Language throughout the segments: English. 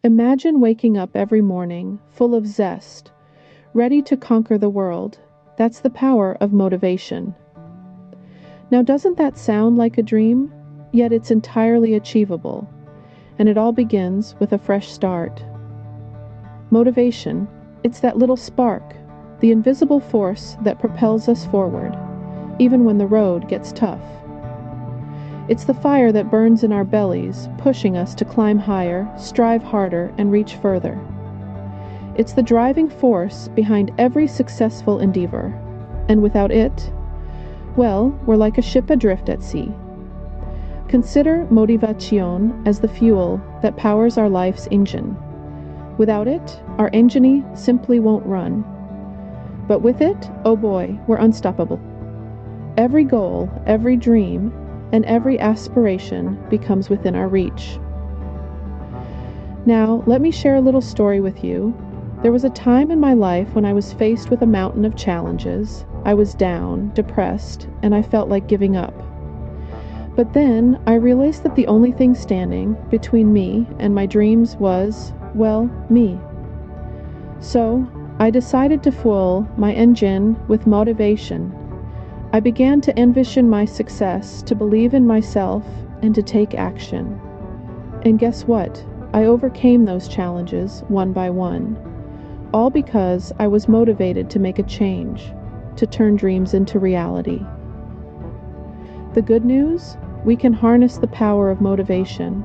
Imagine waking up every morning full of zest, ready to conquer the world. That's the power of motivation. Now, doesn't that sound like a dream? Yet it's entirely achievable, and it all begins with a fresh start. Motivation, it's that little spark, the invisible force that propels us forward, even when the road gets tough. It's the fire that burns in our bellies, pushing us to climb higher, strive harder, and reach further. It's the driving force behind every successful endeavor, and without it, well, we're like a ship adrift at sea. Consider motivation as the fuel that powers our life's engine. Without it, our engine simply won't run. But with it, oh boy, we're unstoppable. Every goal, every dream, and every aspiration becomes within our reach. Now, let me share a little story with you. There was a time in my life when I was faced with a mountain of challenges. I was down, depressed, and I felt like giving up. But then I realized that the only thing standing between me and my dreams was, well, me. So I decided to fuel my engine with motivation. I began to envision my success, to believe in myself, and to take action. And guess what? I overcame those challenges one by one, all because I was motivated to make a change, to turn dreams into reality. The good news? We can harness the power of motivation.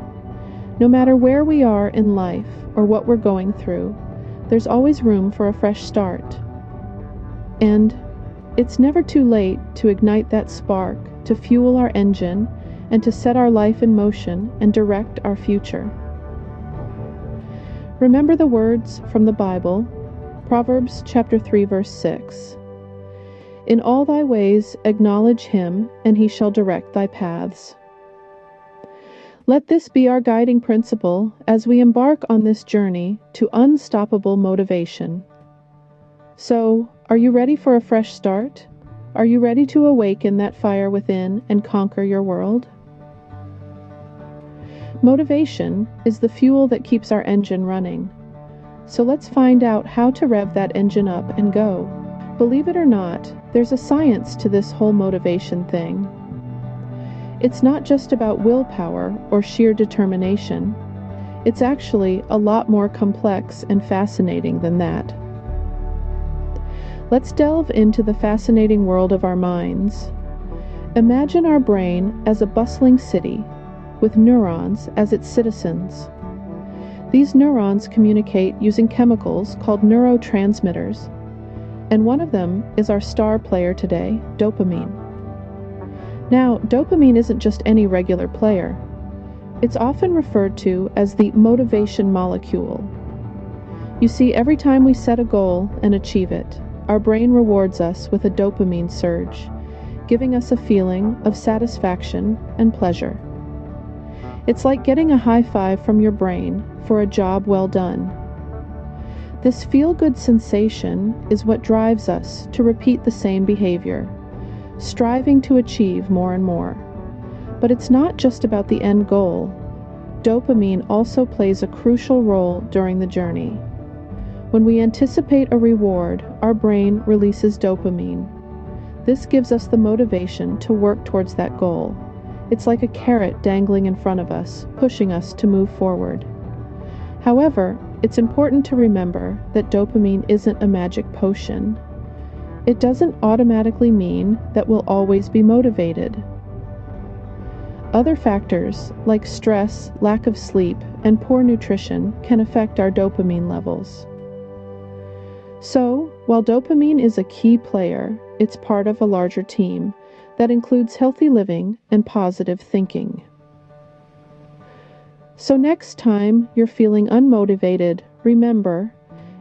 No matter where we are in life or what we're going through, there's always room for a fresh start. And it's never too late to ignite that spark, to fuel our engine, and to set our life in motion and direct our future. Remember the words from the Bible, Proverbs chapter 3, verse 6. In all thy ways acknowledge him, and he shall direct thy paths. Let this be our guiding principle as we embark on this journey to unstoppable motivation. So, are you ready for a fresh start? Are you ready to awaken that fire within and conquer your world? Motivation is the fuel that keeps our engine running. So let's find out how to rev that engine up and go. Believe it or not, there's a science to this whole motivation thing. It's not just about willpower or sheer determination. It's actually a lot more complex and fascinating than that. Let's delve into the fascinating world of our minds. Imagine our brain as a bustling city, with neurons as its citizens. These neurons communicate using chemicals called neurotransmitters, and one of them is our star player today, dopamine. Now, dopamine isn't just any regular player. It's often referred to as the motivation molecule. You see, every time we set a goal and achieve it, our brain rewards us with a dopamine surge, giving us a feeling of satisfaction and pleasure. It's like getting a high five from your brain for a job well done. This feel-good sensation is what drives us to repeat the same behavior, striving to achieve more and more. But it's not just about the end goal. Dopamine also plays a crucial role during the journey. When we anticipate a reward, our brain releases dopamine. This gives us the motivation to work towards that goal. It's like a carrot dangling in front of us, pushing us to move forward. However, it's important to remember that dopamine isn't a magic potion. It doesn't automatically mean that we'll always be motivated. Other factors, like stress, lack of sleep, and poor nutrition, can affect our dopamine levels. So, while dopamine is a key player, it's part of a larger team that includes healthy living and positive thinking. So next time you're feeling unmotivated, remember,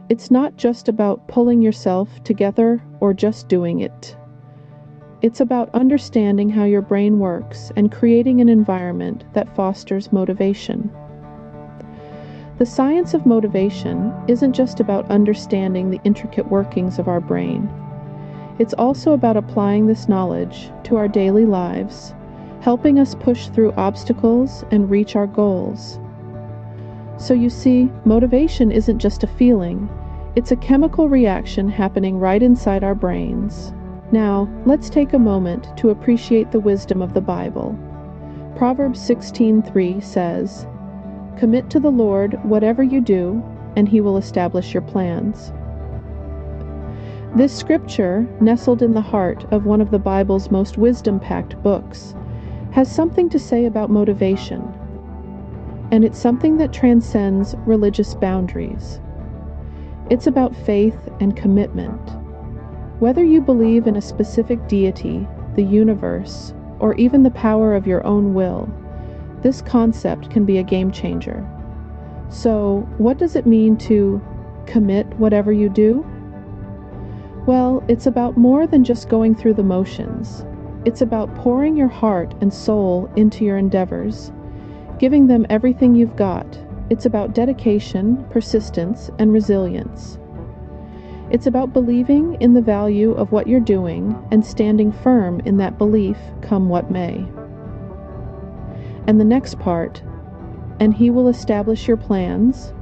it's not just about pulling yourself together or just doing it. It's about understanding how your brain works and creating an environment that fosters motivation. The science of motivation isn't just about understanding the intricate workings of our brain. It's also about applying this knowledge to our daily lives, helping us push through obstacles and reach our goals. So you see, motivation isn't just a feeling, it's a chemical reaction happening right inside our brains. Now, let's take a moment to appreciate the wisdom of the Bible. Proverbs 16:3 says, "Commit to the Lord whatever you do, and He will establish your plans." This scripture, nestled in the heart of one of the Bible's most wisdom-packed books, has something to say about motivation. And it's something that transcends religious boundaries. It's about faith and commitment. Whether you believe in a specific deity, the universe, or even the power of your own will, this concept can be a game changer. So, what does it mean to commit whatever you do? Well, it's about more than just going through the motions. It's about pouring your heart and soul into your endeavors, giving them everything you've got. It's about dedication, persistence, and resilience. It's about believing in the value of what you're doing and standing firm in that belief, come what may. And the next part, "And He will establish your plans,"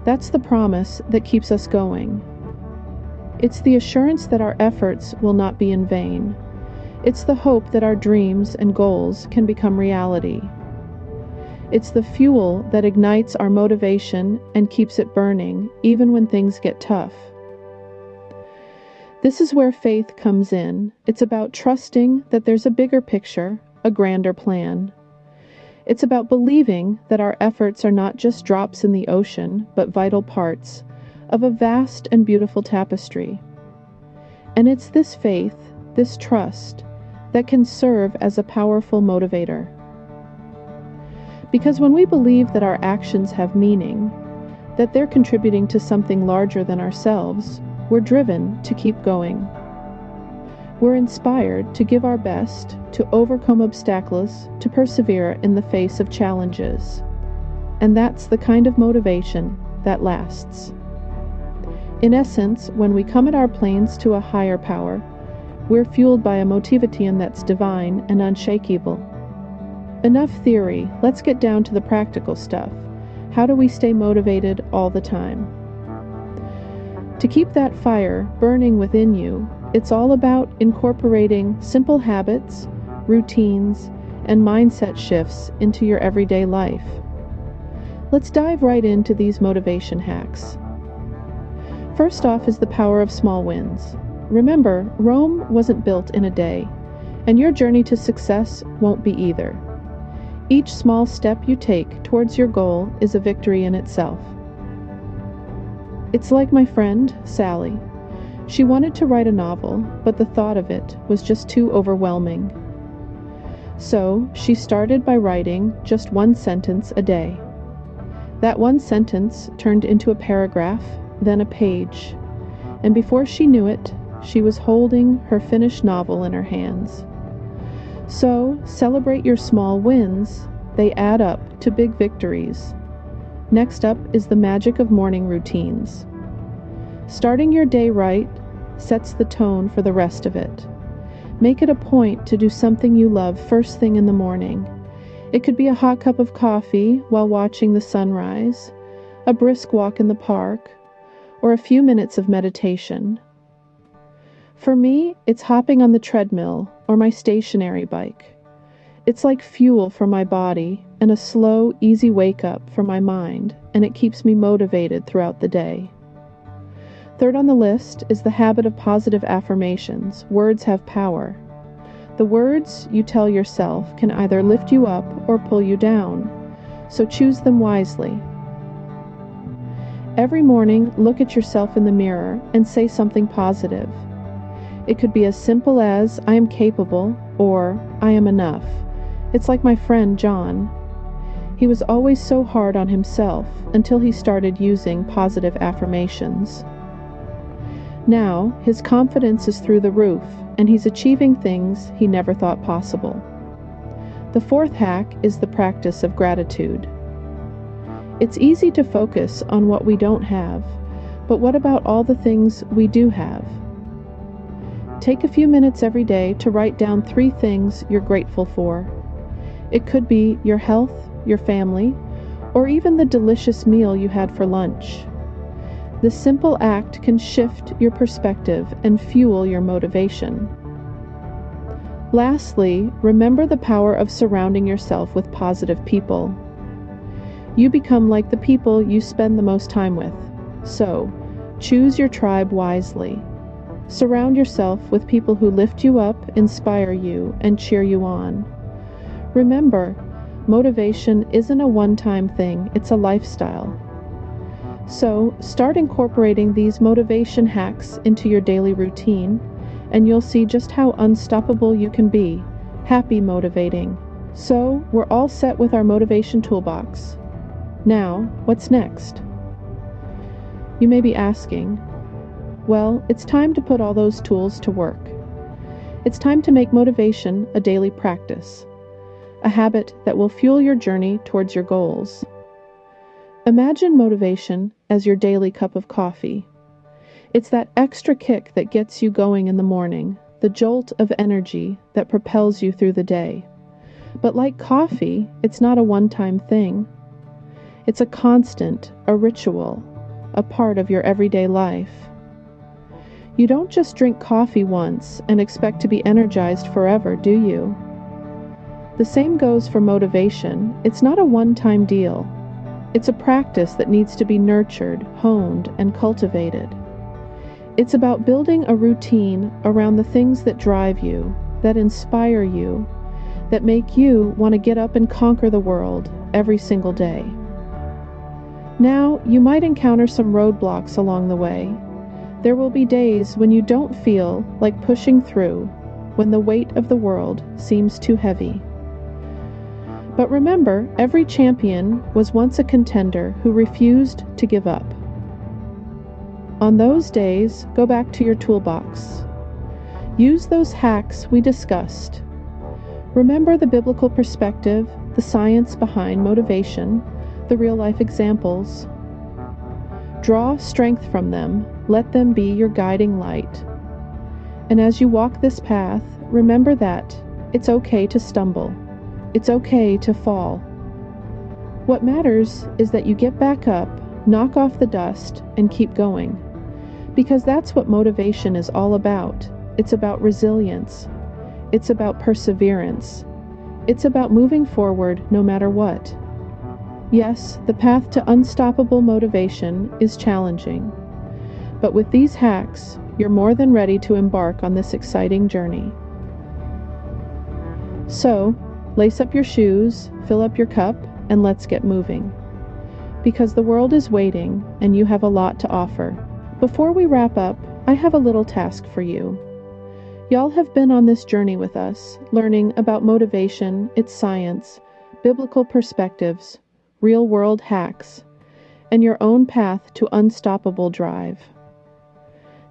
that's the promise that keeps us going. It's the assurance that our efforts will not be in vain. It's the hope that our dreams and goals can become reality. It's the fuel that ignites our motivation and keeps it burning, even when things get tough. This is where faith comes in. It's about trusting that there's a bigger picture, a grander plan. It's about believing that our efforts are not just drops in the ocean, but vital parts of a vast and beautiful tapestry. And it's this faith, this trust, that can serve as a powerful motivator. Because when we believe that our actions have meaning, that they're contributing to something larger than ourselves, we're driven to keep going. We're inspired to give our best, to overcome obstacles, to persevere in the face of challenges. And that's the kind of motivation that lasts. In essence, when we come at our planes to a higher power, we're fueled by a motivation that's divine and unshakable. Enough theory, let's get down to the practical stuff. How do we stay motivated all the time? To keep that fire burning within you, it's all about incorporating simple habits, routines, and mindset shifts into your everyday life. Let's dive right into these motivation hacks. First off is the power of small wins. Remember, Rome wasn't built in a day, and your journey to success won't be either. Each small step you take towards your goal is a victory in itself. It's like my friend, Sally. She wanted to write a novel, but the thought of it was just too overwhelming. So, she started by writing just one sentence a day. That one sentence turned into a paragraph, then a page, and before she knew it, she was holding her finished novel in her hands. So, celebrate your small wins. They add up to big victories. Next up is the magic of morning routines. Starting your day right sets the tone for the rest of it. Make it a point to do something you love first thing in the morning. It could be a hot cup of coffee while watching the sunrise, a brisk walk in the park, or a few minutes of meditation. For me, it's hopping on the treadmill or my stationary bike. It's like fuel for my body and a slow, easy wake-up for my mind, and it keeps me motivated throughout the day. Third on the list is the habit of positive affirmations. Words have power. The words you tell yourself can either lift you up or pull you down, so choose them wisely. Every morning, look at yourself in the mirror and say something positive. It could be as simple as, "I am capable," or "I am enough." It's like my friend John. He was always so hard on himself until he started using positive affirmations. Now, his confidence is through the roof, and he's achieving things he never thought possible. The fourth hack is the practice of gratitude. It's easy to focus on what we don't have, but what about all the things we do have? Take a few minutes every day to write down 3 things you're grateful for. It could be your health, your family, or even the delicious meal you had for lunch. This simple act can shift your perspective and fuel your motivation. Lastly, remember the power of surrounding yourself with positive people. You become like the people you spend the most time with. So, choose your tribe wisely. Surround yourself with people who lift you up, inspire you, and cheer you on. Remember, motivation isn't a one-time thing, it's a lifestyle. So, start incorporating these motivation hacks into your daily routine, and you'll see just how unstoppable you can be. Happy motivating. So, we're all set with our motivation toolbox. Now, what's next? You may be asking, well, it's time to put all those tools to work. It's time to make motivation a daily practice, a habit that will fuel your journey towards your goals. Imagine motivation as your daily cup of coffee. It's that extra kick that gets you going in the morning, the jolt of energy that propels you through the day. But like coffee, it's not a one-time thing. It's a constant, a ritual, a part of your everyday life. You don't just drink coffee once and expect to be energized forever, do you? The same goes for motivation. It's not a one-time deal. It's a practice that needs to be nurtured, honed, and cultivated. It's about building a routine around the things that drive you, that inspire you, that make you want to get up and conquer the world every single day. Now, you might encounter some roadblocks along the way. There will be days when you don't feel like pushing through, when the weight of the world seems too heavy. But remember, every champion was once a contender who refused to give up. On those days, go back to your toolbox. Use those hacks we discussed. Remember the biblical perspective, the science behind motivation, the real-life examples. Draw strength from them. Let them be your guiding light. And as you walk this path, remember that it's okay to stumble. It's okay to fall. What matters is that you get back up, knock off the dust, and keep going. Because that's what motivation is all about. It's about resilience. It's about perseverance. It's about moving forward no matter what. Yes, the path to unstoppable motivation is challenging. But with these hacks, you're more than ready to embark on this exciting journey. So, lace up your shoes, fill up your cup, and let's get moving. Because the world is waiting, and you have a lot to offer. Before we wrap up, I have a little task for you. Y'all have been on this journey with us, learning about motivation, its science, biblical perspectives, real-world hacks, and your own path to unstoppable drive.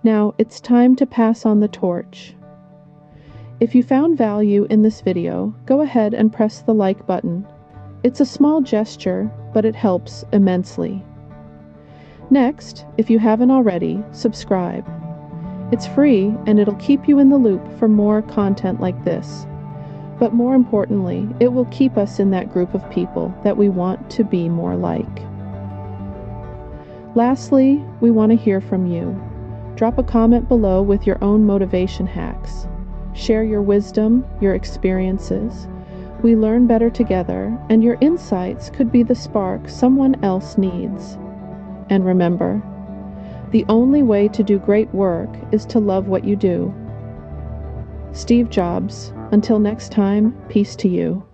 Now, it's time to pass on the torch. If you found value in this video, go ahead and press the like button. It's a small gesture, but it helps immensely. Next, if you haven't already, subscribe. It's free and it'll keep you in the loop for more content like this. But more importantly, it will keep us in that group of people that we want to be more like. Lastly, we want to hear from you. Drop a comment below with your own motivation hacks. Share your wisdom, your experiences. We learn better together, and your insights could be the spark someone else needs. And remember, the only way to do great work is to love what you do. Steve Jobs, until next time, peace to you.